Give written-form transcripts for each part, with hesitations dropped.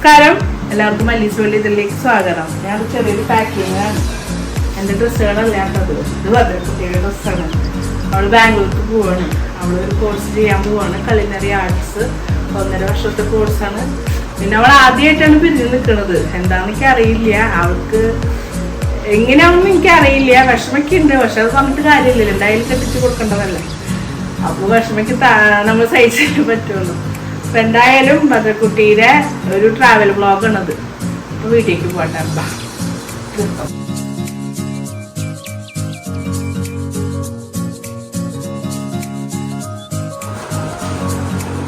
നമസ്കാരം, എല്ലാവർക്കും മല്ലീസ് വേൾഡ് ഇതിലേക്ക് സ്വാഗതം. ഞാൻ ചെറിയൊരു പാക്കിങ് ആണ്. എൻ്റെ ഡ്രസ്സുകളല്ലാത്തത് ഇത് പറഞ്ഞ കുട്ടിയുടെ ഡ്രസ്സാണ്. അവൾ ബാംഗ്ലൂർക്ക് പോവാണ്. അവൾ ഒരു കോഴ്സ് ചെയ്യാൻ പോവാണ്, culinary ആർട്സ്. 1.5 വർഷത്തെ കോഴ്സാണ്. പിന്നെ അവൾ ആദ്യമായിട്ടാണ് പിരിഞ്ഞു നിൽക്കുന്നത്. എന്താണെന്ന് എനിക്ക് അറിയില്ല, അവൾക്ക് എങ്ങനെയാണെന്ന് എനിക്ക് അറിയില്ല. വിഷമൊക്കെ ഉണ്ട്, പക്ഷെ അത് പറഞ്ഞിട്ട് കാര്യമില്ലല്ലോ, എന്തായാലും കെട്ടിച്ച് കൊടുക്കേണ്ടതല്ലേ. അപ്പോൾ വിഷമയ്ക്ക് നമ്മൾ സഹിച്ചേ പറ്റുള്ളൂ. അപ്പൊ എന്തായാലും ഭദ്രക്കുട്ടിയുടെ ഒരു ട്രാവൽ വ്ളോഗാണത്. അപ്പൊ വീട്ടിലേക്ക് പോട്ടെ.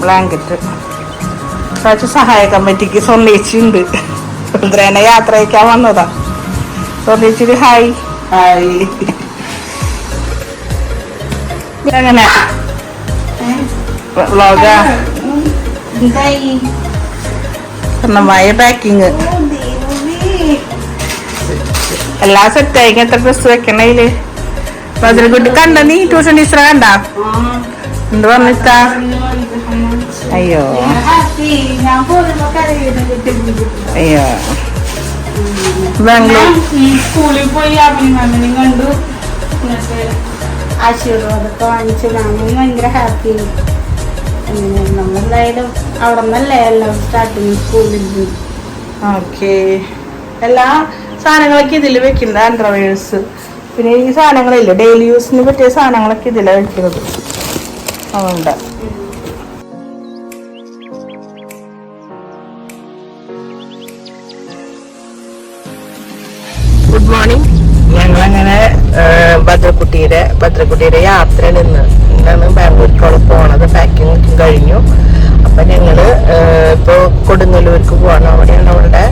ബ്ലാങ്കറ്റ് കുറച്ച് സഹായ കമ്മിറ്റിക്ക് സൊന്നേച്ചുണ്ട്. രുദ്രേനെ യാത്ര അയക്കാൻ വന്നതാ. സൊന്നേച്ചിട്ട് ഹായ് ഹായ്. എങ്ങനെ വ്ളോഗാ? പൂർണ്ണമായ പാക്കിങ് എല്ലാം സെറ്റായി. എത്ര ഡ്രസ് വെക്കണേല്? ഭദ്രക്കുട്ടി കണ്ട? നീ ട്യൂഷൻ ടീച്ചറെ കണ്ട? എന്ത് പറഞ്ഞിട്ടാ? അയ്യോ അയ്യോ. ബാംഗ്ലൂർ സ്കൂളിൽ പോയി അഭിമാനം കണ്ടു, ആശീർവാദമൊക്കെ വാങ്ങിച്ചു. ഞാൻ ഭയങ്കര ഹാപ്പി. നമ്മളെന്തായാലും അവിടെ നിന്നല്ലേ എല്ലാം സ്റ്റാർട്ടിങ് സ്കൂളിൽ. ഓക്കെ. എല്ലാ സാധനങ്ങളൊക്കെ ഇതിൽ വെക്കുന്നത്, അണ്ടർവെയർസ്, പിന്നെ ഈ സാധനങ്ങളില്ലേ ഡെയിലി യൂസിന് പറ്റിയ സാധനങ്ങളൊക്കെ ഇതിലാണ് വെക്കുന്നത്. അതുകൊണ്ട് ഗുഡ് മോർണിംഗ്. ഞങ്ങളങ്ങനെ ഭദ്രക്കുട്ടിയുടെ യാത്രയിൽ ഇന്നാണ് ബാംഗ്ലൂരിക്കോളം പോണത്. പാക്കിംഗ് കഴിഞ്ഞു. അപ്പൊ ഞങ്ങള് ഇപ്പൊ കൊടുങ്ങല്ലൂർക്ക് പോവാണ്. അവിടെയാണ് അവളുടെ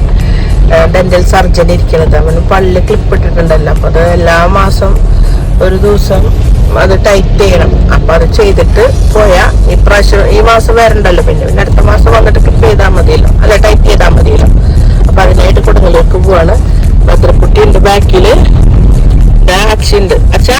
ഡെന്റൽ സർജറി ഇരിക്കുന്നത്. അവന് പല്ല് ക്ലിപ്പ് ഇട്ടിട്ടുണ്ടല്ലോ. അപ്പൊ അത് എല്ലാ മാസം ഒരു ദിവസം അത് ടൈറ്റ് ചെയ്യണം. അപ്പൊ അത് ചെയ്തിട്ട് പോയാ ഈ മാസം വരണ്ടല്ലോ, പിന്നെ അടുത്ത മാസം വന്നിട്ട് ക്ലിപ്പ് ചെയ്താൽ മതിയല്ലോ, അല്ല ടൈറ്റ് ചെയ്താൽ മതിയല്ലോ. അപ്പൊ അതിനായിട്ട് കൊടുങ്ങല്ലൂർക്ക് പോവാണ്. ഭദ്രക്കുട്ടിന്റെ ബാക്കില് അക്ഷി ഉണ്ട്. അച്ഛാ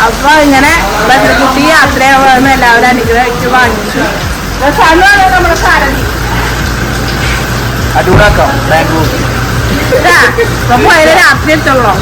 അപ്പൊ ഇങ്ങനെ ഭദ്രക്കുട്ടി യാത്രയാവുന്ന എല്ലാവരും അനുഗ്രഹിച്ച് വാങ്ങിച്ചു. നമ്മുടെ സാരഥി അപ്പൊ പോയത് രാത്രി എത്തുള്ളൂ.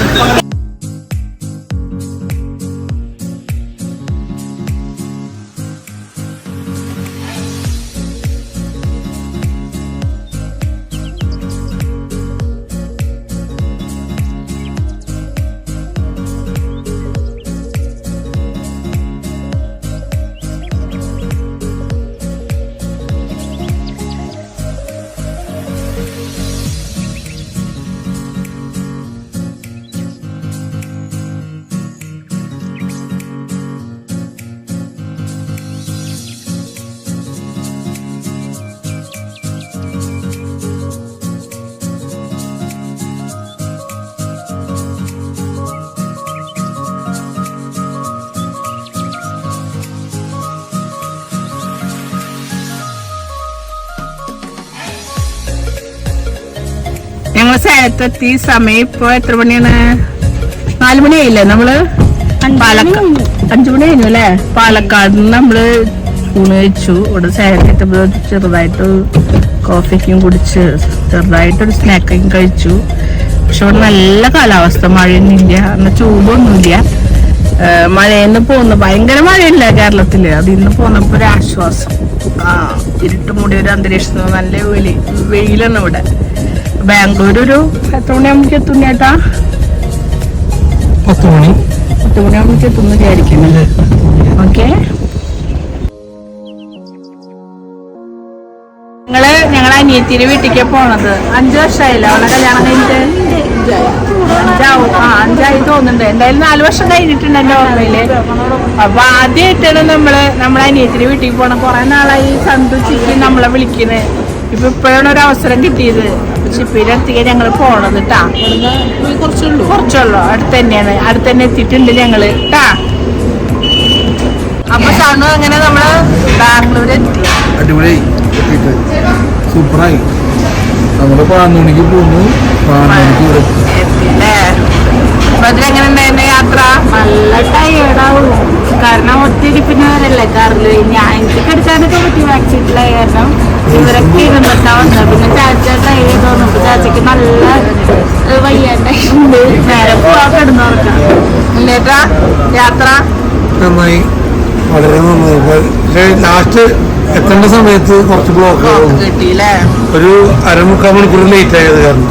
ഞങ്ങൾ സേലത്തെത്തി. സമയം ഇപ്പൊ എത്ര മണിയാണ്? 4 മണിയായില്ലേ? നമ്മള് 5 മണി കഴിഞ്ഞു അല്ലേ? പാലക്കാട് നിന്ന് നമ്മള് ഊണ് കഴിച്ചു. ഇവിടെ സേലത്തെത്തുമ്പോൾ ചെറുതായിട്ട് കോഫിക്കും കുടിച്ച് ചെറുതായിട്ടൊരു സ്നാക്കും കഴിച്ചു. പക്ഷെ ഇവിടെ നല്ല കാലാവസ്ഥ, മഴയൊന്നുമില്ല, എന്നാൽ ചൂടൊന്നുമില്ല. മഴയെന്ന് പോന്നു, ഭയങ്കര മഴയില്ല കേരളത്തില്. അതിന്ന് പോന്നപ്പോ ഒരു ആശ്വാസം. ഇരുട്ട് മൂടിയ ഒരു അന്തരീക്ഷത്തിന് നല്ല വെയിലാണ് ഇവിടെ. ബാംഗ്ലൂർ ഒരു എത്ര മണിയാകുമ്പോഴേക്ക് എത്തും ചേട്ടാ? 10 മണിയാകുമ്പോഴേക്ക് എത്തുന്നു വിചാരിക്കുന്നത്. ഓക്കെ, ഞങ്ങളെ അനിയത്തിയുടെ വീട്ടിലേക്ക് പോണത്. 5 വർഷമായില്ല അവളെ കല്യാണം കഴിഞ്ഞിട്ട്. 5ആയി തോന്നുന്നുണ്ട്. എന്തായാലും 4 വർഷം കഴിഞ്ഞിട്ടുണ്ട് എന്റെ ഓർമ്മയില്. അപ്പൊ ആദ്യമായിട്ടാണ് നമ്മളെ അനിയത്തിയുടെ വീട്ടിൽ പോണ. കുറെ നാളായി സന്തു ചിപ്പി നമ്മളെ വിളിക്കുന്നത്. ഇപ്പോഴാണ് ഒരു അവസരം കിട്ടിയത്. അപ്പൊ ചിപ്പിയുടെ അടുത്തേക്ക് ഞങ്ങള് പോണത് ട്ടാ. കുറച്ചുള്ളൂ, അടുത്ത് തന്നെയാണ്. അടുത്ത് തന്നെ എത്തിയിട്ടുണ്ട് ഞങ്ങള് ട്ടാ. അപ്പൊ സണ്ണു അങ്ങനെ നമ്മള് ബാംഗ്ലൂർ എത്തി. അടിപൊളിയായി, സൂപ്പറായി. നമ്മള് 11 മണിക്ക് പോന്നു, 12 മണിക്ക് ഇവിടെ എത്തില്ലേ? അപ്പൊ അതിലെങ്ങനെ ഉണ്ടായിരുന്നു യാത്ര? നല്ല ടയേർഡാവും, കാരണം ഒത്തിരി പിന്നെ വരല്ലേ കാറില്. എനിക്ക് കിടക്കാനൊക്കെ പറ്റി വാക്സിറ്റില്ല, കാരണം ഇവരൊക്കെ ഇരുന്നിട്ടാ വന്നത്. പിന്നെ ചാച്ച ഡ്രൈവ് ചെയ്ത് വന്നപ്പോ ചാച്ചക്ക് നല്ല വയ്യാണ്ടായിട്ടുണ്ട്. നേരെ പോവാൻ കിടന്നുറക്കാം. ഇല്ലേട്ടാ യാത്ര നന്നായി, വളരെ നന്നായി. പക്ഷേ ലാസ്റ്റ് എത്തേണ്ട സമയത്ത് കുറച്ച് ബ്ലോക്ക് കിട്ടിയില്ലേ? ഒരു 1/4 മണിക്കൂർ ലേറ്റ് ആയത് കാരണം.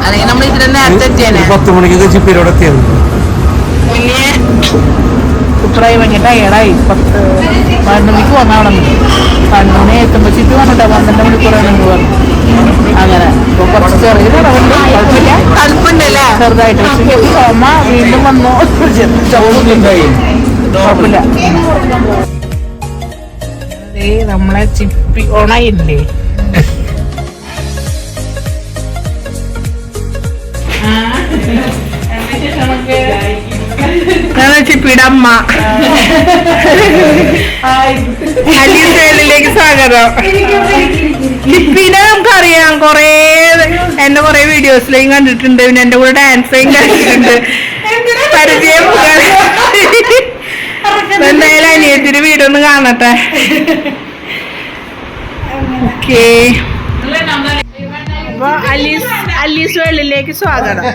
അല്ലെങ്കിൽ നമ്മൾ ഇതിന് നേരത്തെ എത്തിയാലേ. 10 മണിക്കൊക്കെ ചിപ്പിയിലൂടെ എത്തിയത്. വലിയ കുട്ടറായി ഭയങ്കര ടയേർഡായി. 12 മണിക്ക് വന്ന അവിടെ നിന്ന് 12 മണി എത്തുമ്പോൾ ചിപ്പി വന്നിട്ടോ 12 മണിക്കൂറാണെന്ന് പറഞ്ഞു. അങ്ങനെ ഇപ്പൊ കുറച്ച് ചെറിയ തടവുണ്ട്, കുഴപ്പമില്ല. തണുപ്പുണ്ടല്ലേ ചെറുതായിട്ട്. പക്ഷേ ചുമ വീണ്ടും വന്നു. കുഴപ്പമില്ല. നമ്മളെ ചിപ്പി ഓണായില്ലേ? ചിപ്പിയുടെ അമ്മ. അലീസയിലേക്ക് സ്വാഗതം. ചിപ്പിനെ നമുക്കറിയാം, എന്റെ കൊറേ വീഡിയോസിലേക്കും കണ്ടിട്ടുണ്ട്. പിന്നെ എന്റെ കൂടെ ഡാൻസേയും കളിച്ചിട്ടുണ്ട്. പരിചയം എന്തായാലും അനിയത്തിന്റെ വീടൊന്ന് കാണട്ടെ. ഓക്കേ, അപ്പൊ അലീസ് വെള്ളിലേക്ക് സ്വാഗതം.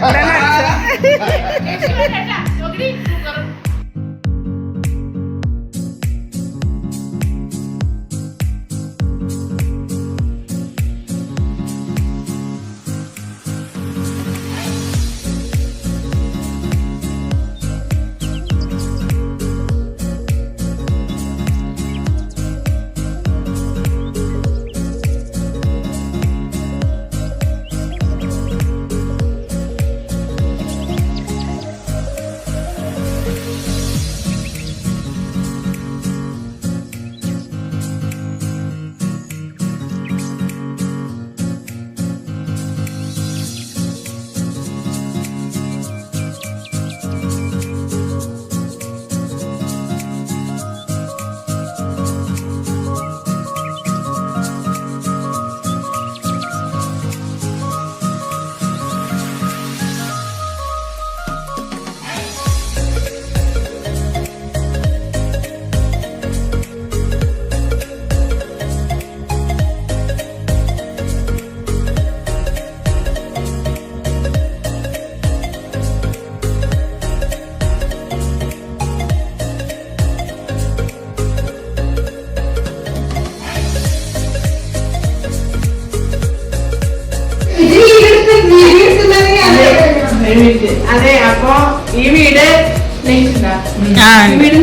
അതെ, അപ്പൊ ഈ വീട്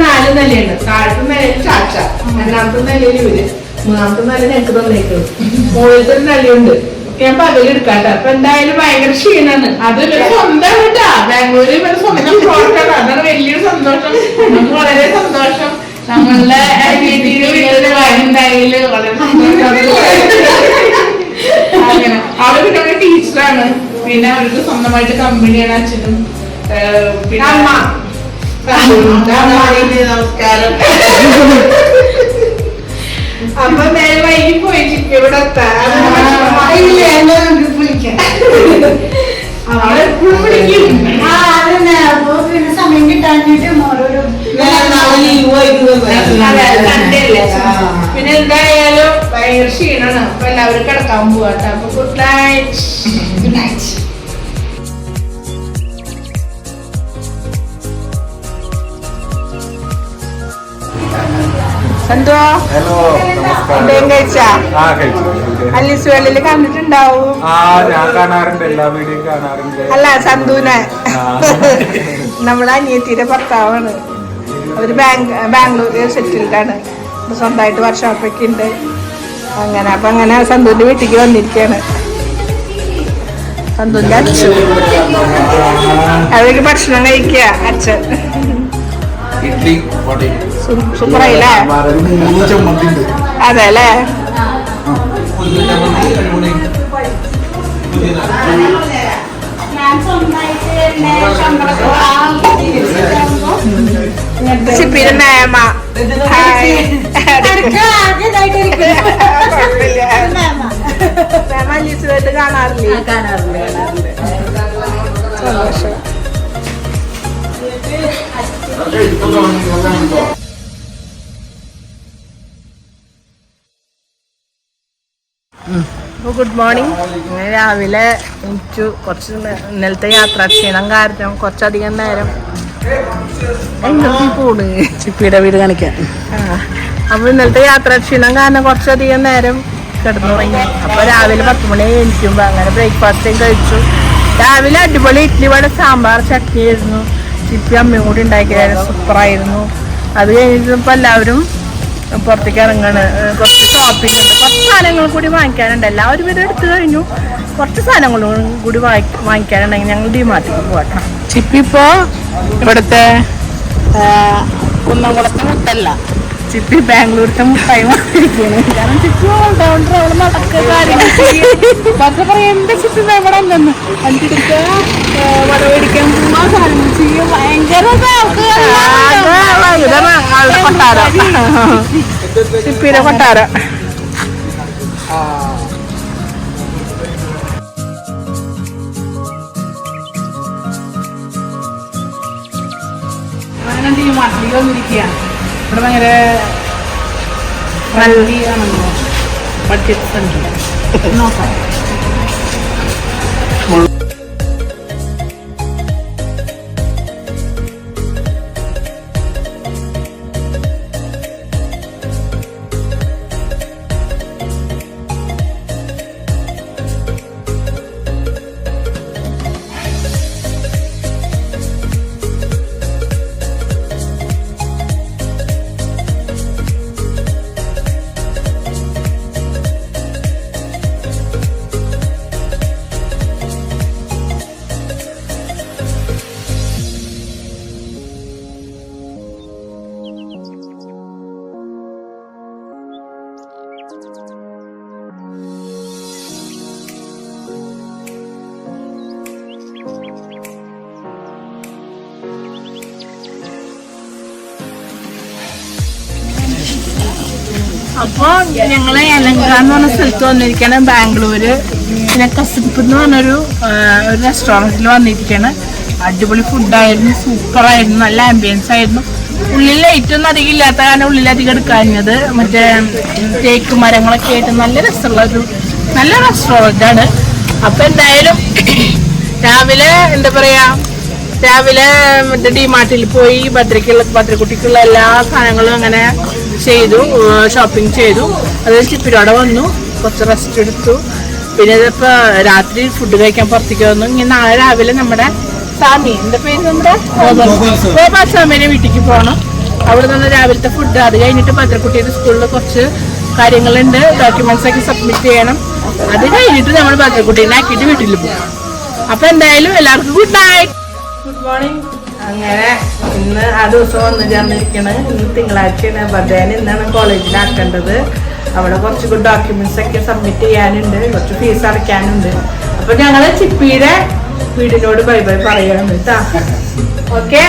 4 നിലയുണ്ട്. താഴത്തെ നിലയിൽ ചാച്ച, 2ാമത്തെ നിലയിൽ ഇവര്, 3ാമത്തെ നില ഞങ്ങൾക്ക് തന്നേക്കും. മുകളിലത്തെ ഒരു നിലയുണ്ട്. ഞാൻ പകലെടുക്കാട്ടോ. അപ്പൊ എന്തായാലും ഭയങ്കര ക്ഷീണാണ്. അതൊരു സ്വന്തം കേട്ടാ. ബാംഗ്ലൂരിൽ സ്വന്തം പ്രോഡക്റ്റാണ്. അതാണ് വലിയൊരു സന്തോഷം. നമുക്ക് വളരെ സന്തോഷം. നമ്മളുടെ വീട്ടില് എന്തായാലും വളരെ സന്തോഷം. അങ്ങനെ അവര് പിന്നെ ടീച്ചറാണ്. പിന്നെ അവർക്ക് സ്വന്തമായിട്ട് കമ്പനിയാണ് അച്ഛനും. പിന്നെ അമ്മ. നമസ്കാരം. അപ്പൊ നേരെ വൈകി പോയി ചിപ്പി ഇവിടെ സമയം കിട്ടാഞ്ഞിട്ട് ഓരോരോ ഭയങ്കര ക്ഷീണാണ്. അപ്പൊ എല്ലാവരും കിടക്കാൻ പോവാട്ടോ. അപ്പൊ ഗുഡ് നൈറ്റ്. Good night. എന്തോ ഫുഡും കഴിച്ചാ? അല്ലീസ് വേളില് കണ്ടിട്ടുണ്ടാവും. ഞാൻ കാണാറുണ്ട്, എല്ലാ വീഡിയോയും കാണാറുണ്ട്. അല്ല, സന്തുനെ നമ്മുടെ അനിയത്തിയുടെ ഭർത്താവാണ്. അവര് ബാംഗ്ലൂര് സെറ്റിൽഡാണ്. സ്വന്തമായിട്ട് വർക്ക്ഷോപ്പൊക്കെ ഉണ്ട്. അങ്ങനെ അപ്പൊ അങ്ങനെ സന്തുവിന്റെ വീട്ടിലേക്ക് വന്നിരിക്കുകയാണ്. സന്തുവിന്റെ അച്ഛൻ അവർക്ക് ഭക്ഷണം കഴിക്കുക. അച്ഛൻ സൂപ്പറായില്ലേ? അതെ അല്ലേ? ചിപ്പിയുടെ നേമ അലീസുമായിട്ട് കാണാറില്ലേ? സന്തോഷം. Good morning. രാവിലെ എനിക്ക് കുറച്ച് ഇന്നലത്തെ യാത്രാ ക്ഷീണം കാരണം കുറച്ചധികം നേരം പോണ് ചിപ്പിയുടെ വീട് കാണിക്കാൻ. അപ്പൊ ഇന്നലത്തെ യാത്രാ ക്ഷീണം കാരണം കുറച്ചധികം നേരം കിടന്നുറങ്ങി. അപ്പൊ രാവിലെ 10 മണി എണീക്കുമ്പോ അങ്ങനെ ബ്രേക്ക്ഫാസ്റ്റും കഴിച്ചു. രാവിലെ അടിപൊളി ഇഡ്ഡലി വട സാമ്പാർ ചട്നി ആയിരുന്നു. ചിപ്പി അമ്മയും കൂടി ഉണ്ടാക്കിയായിരുന്നു. സൂപ്പറായിരുന്നു. അത് കഴിഞ്ഞിട്ടിപ്പോൾ എല്ലാവരും പുറത്തേക്ക് ഇറങ്ങാണ്. കുറച്ച് ഷോപ്പിംഗ് ഉണ്ട്, കുറച്ച് സാധനങ്ങൾ കൂടി വാങ്ങിക്കാനുണ്ട്. എല്ലാവരും ഇത് എടുത്തു കഴിഞ്ഞു. കുറച്ച് സാധനങ്ങളും കൂടി വാങ്ങിക്കാനുണ്ടെങ്കിൽ ഞങ്ങൾ ഡിമാർട്ടിലേക്ക് പോകട്ടെ. ചിപ്പി ഇപ്പോൾ ഇവിടുത്തെ കുന്നംകുളത്തെ മുട്ടല്ല, ചിപ്പി ബാംഗ്ലൂരത്തെ മുട്ടായി വാങ്ങിയിരിക്കുകയാണ്. കാരണം ചിപ്പി ഓൾറൗണ്ടർ, അവള് നടക്കുക കാര്യങ്ങൾ പക്ഷെ പറയാം എന്താ ചിപ്പി എവിടെ ഉണ്ടെന്ന് എനിക്കെടുക്കുക വട മേടിക്കാൻ പോവാ സാധനങ്ങൾ ചെയ്യും. ഭയങ്കര കൊട്ടാരം, ചിപ്പിയുടെ കൊട്ടാരം. അങ്ങനെ ഡിമാർട്ടിലേക്ക് വന്നിരിക്കുകയാണ്. ഇവിടെ ഭയങ്കര ഫ്രണ്ട്ലിയാണല്ലോ, ബഡ്ജറ്റ് ഫ്രണ്ട്ലി. നോക്കാം. അപ്പൊ ഞങ്ങള് എലങ്ക എന്ന് പറഞ്ഞ സ്ഥലത്ത് വന്നിരിക്കുകയാണ്, ബാംഗ്ലൂര്. പിന്നെ കസിപ്പ് എന്ന് പറഞ്ഞൊരു റെസ്റ്റോറൻറ്റിൽ വന്നിരിക്കുകയാണ്. അടിപൊളി ഫുഡായിരുന്നു, സൂപ്പറായിരുന്നു, നല്ല ആംബിയൻസ് ആയിരുന്നു. ഉള്ളിൽ ലൈറ്റ് ഒന്നും അധികം ഇല്ലാത്ത കാരണം ഉള്ളിലധികം എടുക്കാഞ്ഞത്. മറ്റേ തേക്ക് മരങ്ങളൊക്കെ ആയിട്ട് നല്ല രസമുള്ള ഒരു നല്ല റെസ്റ്റോറൻ്റ് ആണ്. അപ്പൊ എന്തായാലും രാവിലെ എന്താ പറയാ, രാവിലെ മറ്റേ ഡിമാർട്ടിൽ പോയി ഭദ്രക്കുട്ടിക്കുള്ള എല്ലാ സാധനങ്ങളും അങ്ങനെ ചെയ്തു, ഷോപ്പിംഗ് ചെയ്തു. അത് ചിപ്പിരോടെ വന്നു, കുറച്ച് റെസ്റ്റ് എടുത്തു. പിന്നെ ഇതിപ്പോ രാത്രി ഫുഡ് കഴിക്കാൻ പുറത്തേക്ക് വന്നു. ഇനി നാളെ രാവിലെ നമ്മുടെ സാമി, എന്താ പേര്, നമ്മുടെ ഗോപാസ്വാമിയുടെ വീട്ടിലേക്ക് പോകണം. അവിടെ നിന്ന് രാവിലത്തെ ഫുഡ്, അത് കഴിഞ്ഞിട്ട് ഭദ്രക്കുട്ടിയുടെ സ്കൂളിൽ കുറച്ച് കാര്യങ്ങളുണ്ട്, ഡോക്യുമെന്റ്സ് ഒക്കെ സബ്മിറ്റ് ചെയ്യണം. അത് കഴിഞ്ഞിട്ട് നമ്മൾ ഭദ്രക്കുട്ടീനെ ആക്കിയിട്ട് വീട്ടിൽ പോകും. അപ്പൊ എന്തായാലും എല്ലാവർക്കും ഗുഡ് നൈറ്റ്, ഗുഡ് മോർണിംഗ്. അങ്ങനെ ഇന്ന് ആ ദിവസം വന്ന് ചേർന്നിരിക്കണത്. ഇന്ന് തിങ്കളാഴ്ചയാണ്. ബർഡേനെ ഇന്നാണ് കോളേജിലാക്കേണ്ടത്. അവിടെ കുറച്ച് ഡോക്യുമെന്റ്സ് ഒക്കെ സബ്മിറ്റ് ചെയ്യാനുണ്ട്, കുറച്ച് ഫീസ് അടയ്ക്കാനുണ്ട്. അപ്പൊ ഞങ്ങള് ചിപ്പിയുടെ വീടിനോട് ബൈ ബൈ പറയണം കേട്ടാ. ഓക്കെ.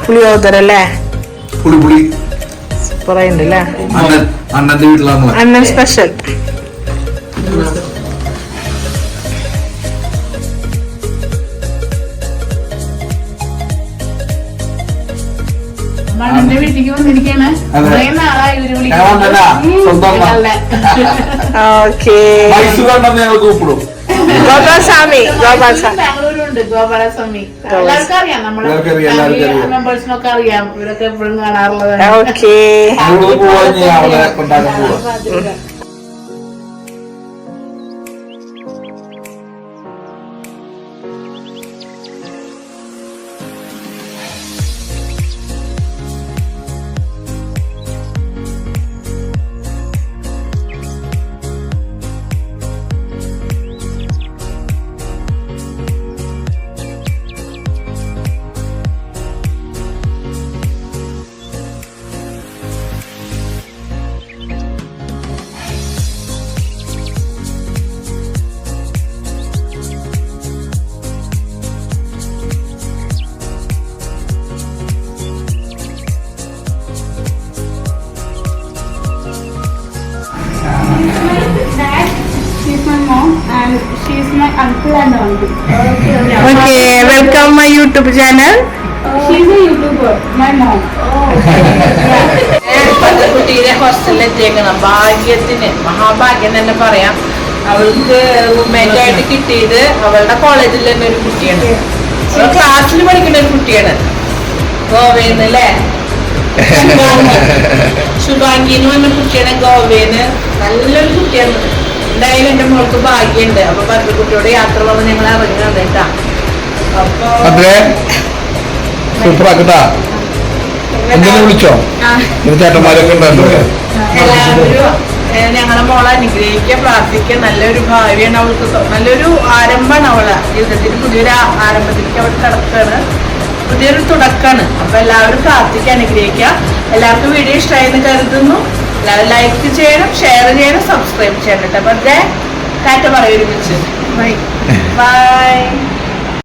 പുളിയോദര അല്ലേ? പുളി സൂപ്പറായിട്ടുണ്ട് അല്ലേ? അണ്ണന്റെ വീട്ടിലാണ് അണ്ണൻ സ്പെഷ്യൽ. അണ്ണന്റെ വീട്ടിലേക്ക് വന്നിരിക്കാണ്. കുറെ നാളായി ഇവര് കൂപ്പിടും. ഗോപാലസ്വാമി ബാംഗ്ലൂരുണ്ട് ഗോപാലസ്വാമി. എല്ലാവർക്കും അറിയാം, നമ്മുടെ മെമ്പേഴ്സിനൊക്കെ അറിയാം. ഇവരൊക്കെ എപ്പോഴും കാണാറുള്ളത്. ഓക്കെ. കൊണ്ടാക്കാൻ പോവാ. She's my mom and she's my uncle and auntie. Okay, welcome my YouTube channel. She's a YouTuber, my mom. കുട്ടീനെ ഹോസ്റ്റലിൽ എത്തിയേക്കണം. ഭാഗ്യത്തിന്, മഹാഭാഗ്യം തന്നെ പറയാം. അവൾക്ക് റൂംമേറ്റ് ആയിട്ട് കിട്ടിയത് അവളുടെ കോളേജിൽ തന്നെ ഒരു കുട്ടിയാണ്. ക്ലാസ്സിൽ പഠിക്കുന്ന ഒരു കുട്ടിയാണ്. ഗോവയിന്ന് അല്ലേ? ശുഭാംഗി എന്ന് പറഞ്ഞ കുട്ടിയാണ് ഗോവയിന്ന്. നല്ലൊരു കുട്ടിയാണ്. എന്തായാലും എന്റെ മോൾക്ക് ഭാഗ്യമുണ്ട്. അപ്പൊ കുട്ടിയോട് യാത്ര പറഞ്ഞ് ഞങ്ങൾ ഇറങ്ങി വന്നേട്ടാ. അപ്പൊ സൂപ്പറാക്കട്ടാ. എന്തെങ്കിലും വിളിച്ചോ? ചേട്ടന്മാരൊക്കെ ഉണ്ടായിരുന്നു. എല്ലാവരും ഞങ്ങളെ മോളെ അനുഗ്രഹിക്കുക, പ്രാർത്ഥിക്കുക. നല്ലൊരു ഭാവിയാണ് അവൾക്ക്. നല്ലൊരു ആരംഭമാണ് അവളെ ജീവിതത്തിൽ. പുതിയൊരു ആരംഭത്തിലേക്ക് അവൾ കിടക്കാണ്. പുതിയൊരു തുടക്കമാണ്. അപ്പൊ എല്ലാവരും പ്രാർത്ഥിക്കുക, അനുഗ്രഹിക്കുക. എല്ലാവർക്കും വീഡിയോ ഇഷ്ടമായെന്ന് കരുതുന്നു. എല്ലാവരും ലൈക്ക് ചെയ്യണം, ഷെയർ ചെയ്യണം, സബ്സ്ക്രൈബ് ചെയ്യണം കേട്ടോ. അപ്പൊ ടാറ്റ പറയും ഒരുമിച്ച്. Bye bye.